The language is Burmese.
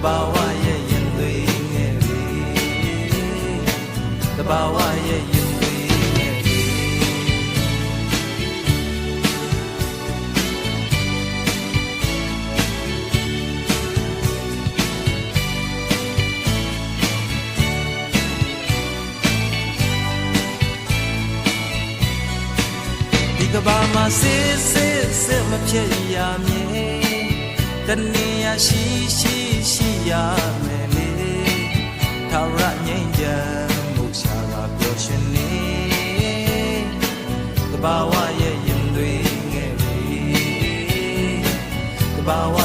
ဘာဝရဲ့ရင်သွေးငယ်တွေတဘာဝရဲ့ရင်သွေးငယ်တွေဒီကဘာမှာစစ်မဖြစ်ရမြဲတနေရရှိရမယ်လေထာဝရငြိမ်းချမ်းမှုရှာကပျော်ရွှင်နေတဘာဝရဲ့ရင်သွေးငယ်တွေတဘာဝ